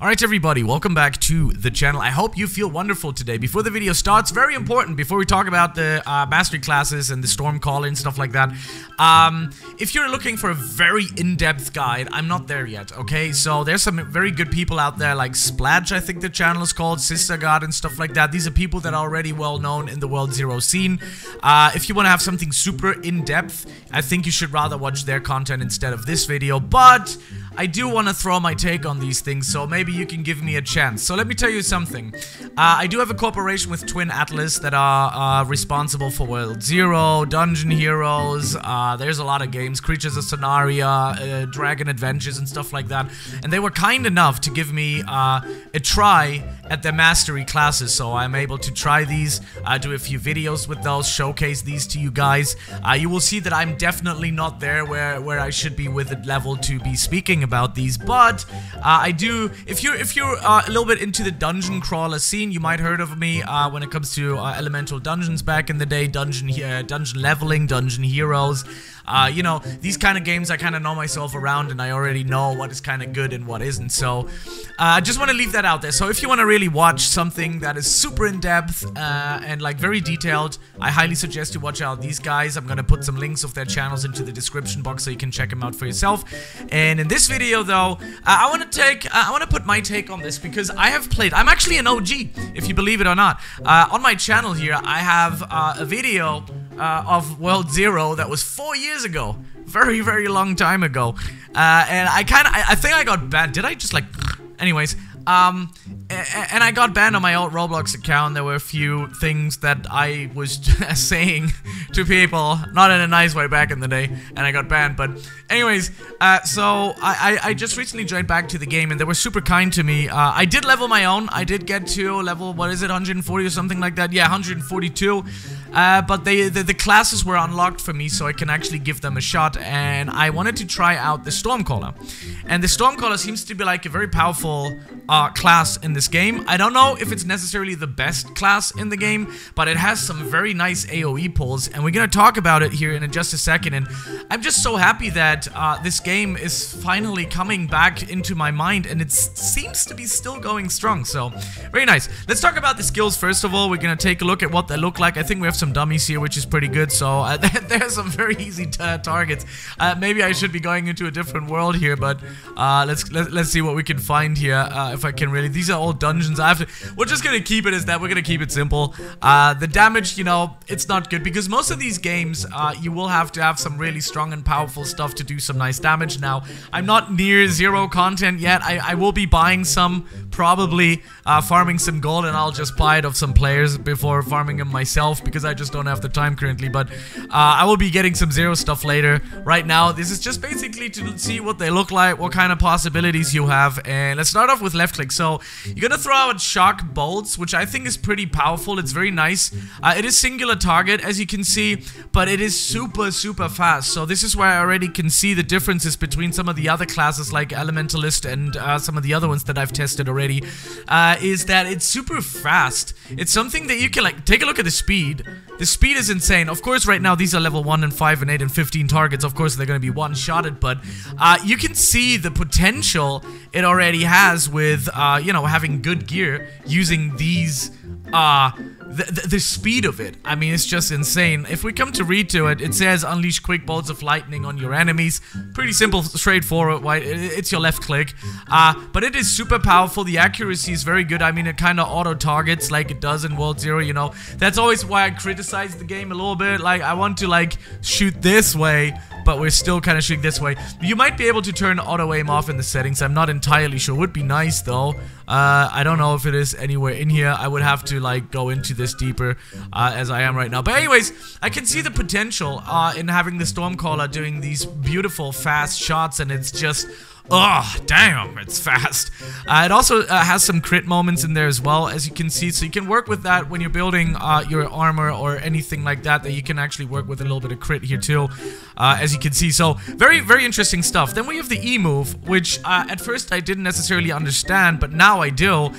Alright everybody, welcome back to the channel. I hope you feel wonderful today. Before the video starts, very important, before we talk about the mastery classes and the Stormcaller and stuff like that, if you're looking for a very in-depth guide, I'm not there yet, okay? So there's some very good people out there like Splash, I think the channel is called, Sister God and stuff like that. These are people that are already well known in the World Zero scene. If you want to have something super in-depth, I think you should rather watch their content instead of this video, but I do want to throw my take on these things, so maybe you can give me a chance. So let me tell you something. I do have a cooperation with Twin Atlas that are responsible for World Zero, Dungeon Heroes, there's a lot of games, Creatures of Sonaria, Dragon Adventures and stuff like that. And they were kind enough to give me a try at their mastery classes, so I'm able to try these, do a few videos with those, showcase these to you guys. You will see that I'm definitely not there where I should be with it level to be speaking about these, but I do, if you're a little bit into the dungeon crawler scene, you might heard of me when it comes to elemental dungeons back in the day, dungeon leveling, dungeon heroes. You know, these kind of games I kind of know myself around, and I already know what is kind of good and what isn't, so I just want to leave that out there. So if you want to really watch something that is super in-depth and like very detailed, I highly suggest you watch out these guys. I'm gonna put some links of their channels into the description box so you can check them out for yourself. And in this video though, I want to put my take on this because I have played, I'm actually an OG, if you believe it or not. On my channel here, I have a video of World Zero that was 4 years ago, very, very long time ago, and I think I got banned. Did I just like, anyways, and I got banned on my old Roblox account. There were a few things that I was saying to people, not in a nice way back in the day, and I got banned, but anyways, so I just recently joined back to the game, and they were super kind to me. I did level my own. I did get to level, what is it, 140 or something like that? Yeah, 142. But the classes were unlocked for me, so I can actually give them a shot, and I wanted to try out the Stormcaller. And the Stormcaller seems to be like a very powerful class in this game. I don't know if it's necessarily the best class in the game, but it has some very nice AoE pulls, and we're gonna talk about it here in just a second. And I'm just so happy that this game is finally coming back into my mind, and it seems to be still going strong, so very nice. Let's talk about the skills first of all. We're gonna take a look at what they look like. I think we have some dummies here, which is pretty good, so there's some very easy targets. Maybe I should be going into a different world here, but let's see what we can find here. If I can really, these are all dungeons. We're just gonna keep it as that. We're gonna keep it simple. The damage, you know, it's not good because most of these games, you will have to have some really strong and powerful stuff to do some nice damage. Now, I'm not near zero content yet. I will be buying some, probably farming some gold, and I'll just buy it of some players before farming them myself because I just don't have the time currently. But I will be getting some zero stuff later. Right now, this is just basically to see what they look like, what kind of possibilities you have. And let's start off with left click. So you're gonna throw out shock bolts, which I think is pretty powerful. It's very nice. It is singular target, as you can see, but it is super fast. So this is where I already can see the differences between some of the other classes like Elementalist and some of the other ones that I've tested already, is that it's super fast. It's something that you can, like, take a look at the speed. The speed is insane. Of course, right now, these are level 1 and 5 and 8 and 15 targets. Of course, they're going to be one-shotted, but you can see the potential it already has with, you know, having good gear using these, the speed of it. I mean, it's just insane. If we come to read to it, it says unleash quick bolts of lightning on your enemies. Pretty simple, straightforward, right? It's your left click. But it is super powerful. The accuracy is very good. I mean, it kind of auto-targets like it does in World Zero, you know. That's always why I criticize the game a little bit. Like, I want to, like, shoot this way, but we're still kind of shooting this way. You might be able to turn auto-aim off in the settings. I'm not entirely sure. Would be nice, though. I don't know if it is anywhere in here. I would have to, like, go into this deeper as I am right now. But anyways, I can see the potential in having the Stormcaller doing these beautiful, fast shots, and it's just... oh, damn, it's fast. It also has some crit moments in there as well, as you can see. So you can work with that when you're building your armor or anything like that, that you can actually work with a little bit of crit here too, as you can see. So very, very interesting stuff. Then we have the E move, which at first I didn't necessarily understand, but now I do.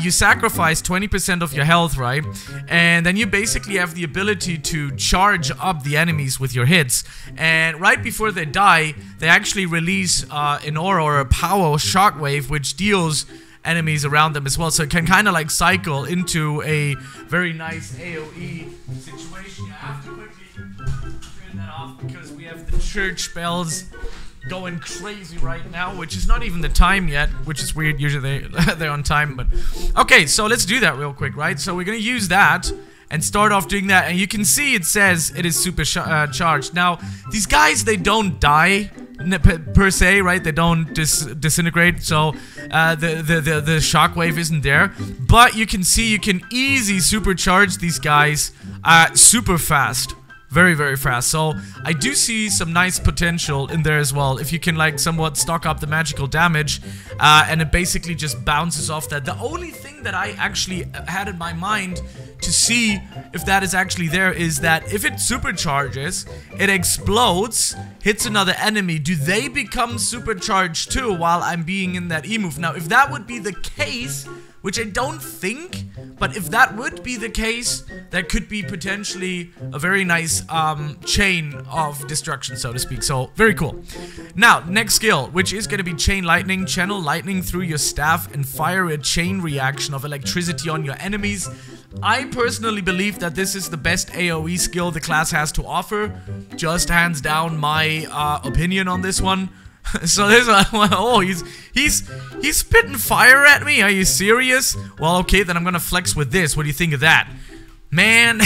You sacrifice 20% of your health, right? And then you basically have the ability to charge up the enemies with your hits. And right before they die, they actually release an aura or a power shockwave, which deals enemies around them as well. So it can kind of like cycle into a very nice AoE situation. I have to quickly turn that off because we have the church bells going crazy right now, which is not even the time yet, which is weird. Usually they're on time, but okay, so let's do that real quick, right? So we're gonna use that and start off doing that, and you can see it says it is super charged. Now these guys, they don't die per se, right? They don't disintegrate, so the shockwave isn't there, but you can see you can easily supercharge these guys super fast. Very, very fast. So I do see some nice potential in there as well. If you can like somewhat stock up the magical damage, and it basically just bounces off that. The only thing that I actually had in my mind to see if that is actually there is that if it supercharges, it explodes, hits another enemy. Do they become supercharged too while I'm being in that E-move? Now, if that would be the case, which I don't think, but if that would be the case, that could be potentially a very nice chain of destruction, so to speak. So, very cool. Now, next skill, which is going to be Chain Lightning. Channel lightning through your staff and fire a chain reaction of electricity on your enemies. I personally believe that this is the best AoE skill the class has to offer. Just hands down my opinion on this one. So there's oh, he's spitting fire at me. Are you serious? Well, okay, then I'm gonna flex with this. What do you think of that? Man,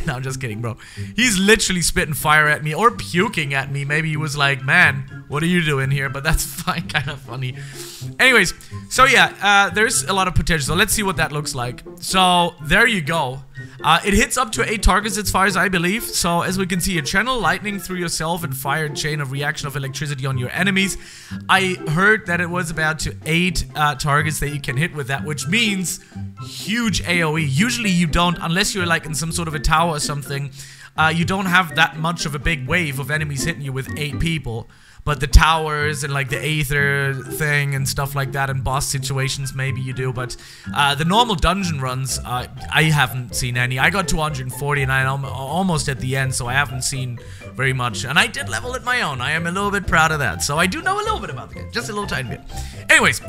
no, I'm just kidding, bro. He's literally spitting fire at me or puking at me. Maybe he was like, man, what are you doing here? But that's fine, kind of funny. Anyways, so yeah, there's a lot of potential. So let's see what that looks like. So there you go. It hits up to 8 targets as far as I believe. So as we can see, you channel lightning through yourself and fire a chain of reaction of electricity on your enemies. I heard that it was about to 8 targets that you can hit with that, which means huge AoE. Usually you don't, unless you're like in some sort of a tower or something, you don't have that much of a big wave of enemies hitting you with 8 people. But the towers and like the Aether thing and stuff like that and boss situations, maybe you do. But the normal dungeon runs, I haven't seen any. I got 240 and I'm almost at the end, so I haven't seen very much. And I did level it my own. I am a little bit proud of that. So I do know a little bit about the game. Just a little tiny bit. Anyways,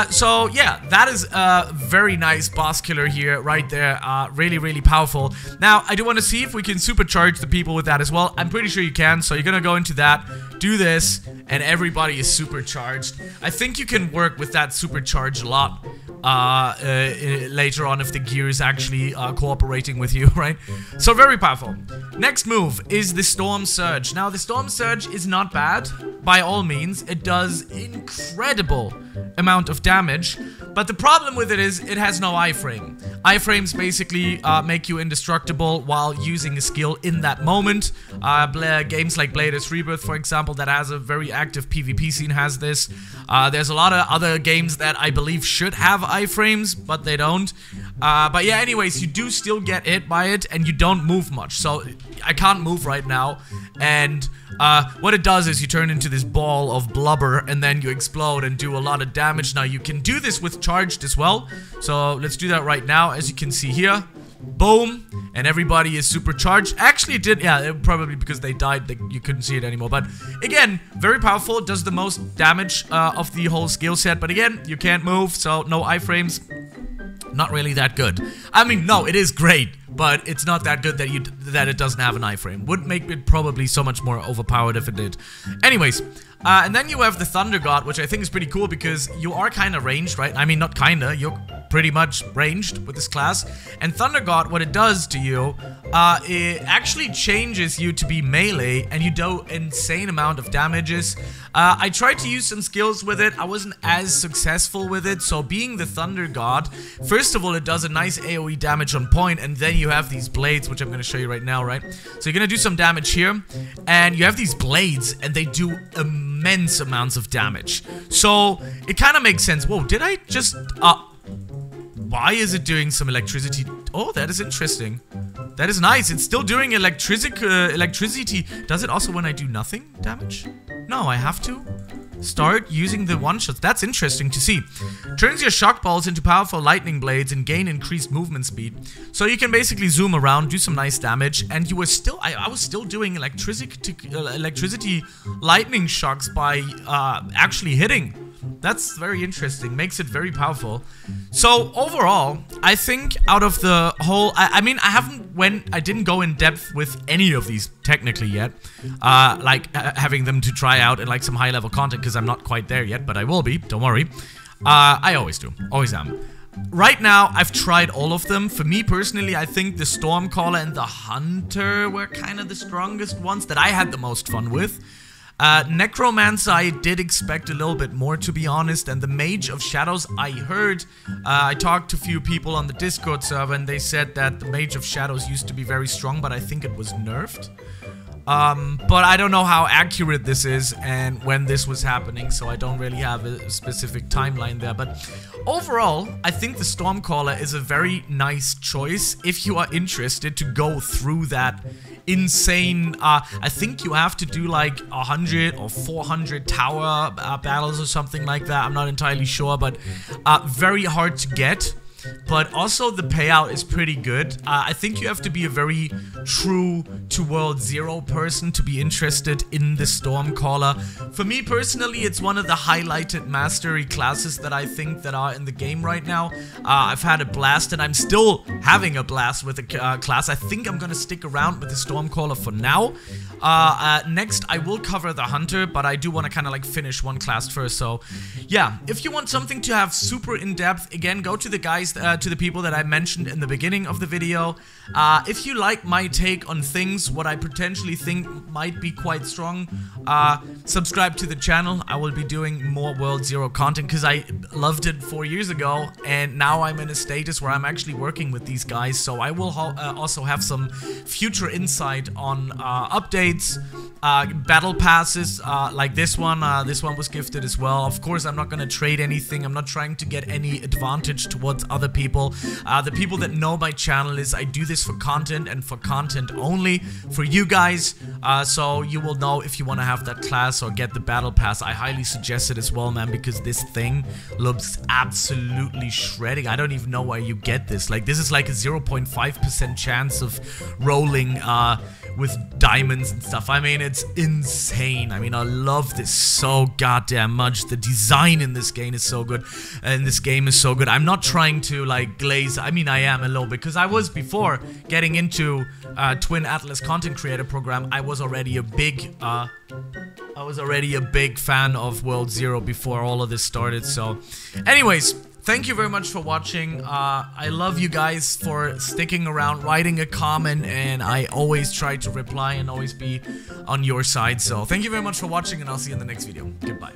so yeah, that is a very nice boss killer here, right there. Really, really powerful. Now, I do want to see if we can supercharge the people with that as well. I'm pretty sure you can. So you're going to go into that, do this, and everybody is supercharged. I think you can work with that supercharge a lot later on if the gear is actually cooperating with you, right? So very powerful. Next move is the Storm Surge. Now, the Storm Surge is not bad, by all means. It does incredible amount of damage, but the problem with it is it has no iframe. Iframes basically make you indestructible while using a skill in that moment. Games like Bladers Rebirth, for example, that has a very active PvP scene, has this. There's a lot of other games that I believe should have iframes, but they don't. But yeah, anyways, you do still get hit by it, and you don't move much. So I can't move right now, and what it does is you turn into this ball of blubber, and then you explode and do a lot of damage. Now, you can do this with charged as well, so let's do that right now. As you can see here, boom, and everybody is supercharged. Actually, it did, yeah, probably because they died, you couldn't see it anymore. But again, very powerful. It does the most damage of the whole skill set. But again, you can't move, so no iframes. Not really that good. I mean, no, it is great, but it's not that good that it doesn't have an iframe. Would make it probably so much more overpowered if it did. Anyways, and then you have the Thunder God, which I think is pretty cool because you are kind of ranged, right? I mean, not kinda, you're pretty much ranged with this class. And Thunder God, what it does to you, it actually changes you to be melee, and you do insane amount of damages. I tried to use some skills with it. I wasn't as successful with it. So being the Thunder God, first of all, it does a nice AoE damage on point, and then you have these blades, which I'm going to show you right now, right? So you're going to do some damage here, and you have these blades, and they do immense amounts of damage. So it kind of makes sense. Whoa, did I just... why is it doing some electricity? Oh, that is interesting. That is nice. It's still doing electricity. Does it also when I do nothing damage? No, I have to. start using the one-shots. That's interesting to see. Turns your shock balls into powerful lightning blades and gain increased movement speed. So you can basically zoom around, do some nice damage, and you were still, I was still doing electricity lightning shocks by actually hitting. That's very interesting, makes it very powerful. So overall, I think out of the whole, I mean, I didn't go in depth with any of these technically yet, having them to try out in like some high level content, because I'm not quite there yet, but I will be, don't worry. I always do, always am. Right now, I've tried all of them. For me personally, I think the Stormcaller and the Hunter were kind of the strongest ones that I had the most fun with. Necromancer, I did expect a little bit more, to be honest, and the Mage of Shadows, I heard, I talked to a few people on the Discord server, and they said that the Mage of Shadows used to be very strong, but I think it was nerfed. But I don't know how accurate this is and when this was happening, so I don't really have a specific timeline there, but overall, I think the Stormcaller is a very nice choice if you are interested to go through that insane, I think you have to do like 100 or 400 tower battles or something like that, I'm not entirely sure, but very hard to get. But also the payout is pretty good. I think you have to be a very true to World Zero person to be interested in the Stormcaller. For me personally, it's one of the highlighted mastery classes that I think that are in the game right now. I've had a blast, and I'm still having a blast with the class. I think I'm gonna stick around with the Stormcaller for now. Next, I will cover the Hunter, but I do want to kind of like finish one class first. So yeah, if you want something to have super in-depth, again, go to the guys, to the people that I mentioned in the beginning of the video. If you like my take on things, what I potentially think might be quite strong, subscribe to the channel. I will be doing more World Zero content because I loved it 4 years ago, and now I'm in a status where I'm actually working with these guys, so I will also have some future insight on updates, battle passes, like this one was gifted as well. Of course, I'm not gonna trade anything. I'm not trying to get any advantage towards other people. The people that know my channel is I do this for content and for content only for you guys, so you will know if you want to have that class or get the battle pass. I highly suggest it as well, man, because this thing looks absolutely shredding. I don't even know where you get this. Like, this is like a 0.5% chance of rolling with diamonds and stuff. I mean, it's insane. I mean, I love this so goddamn much. The design in this game is so good, and this game is so good. I'm not trying to like glaze. I mean, I am a little, because I was, before getting into Twin Atlas content creator program, I was already a big fan of World Zero before all of this started. So anyways, thank you very much for watching. I love you guys for sticking around, writing a comment, and I always try to reply and always be on your side. So thank you very much for watching, and I'll see you in the next video. Goodbye.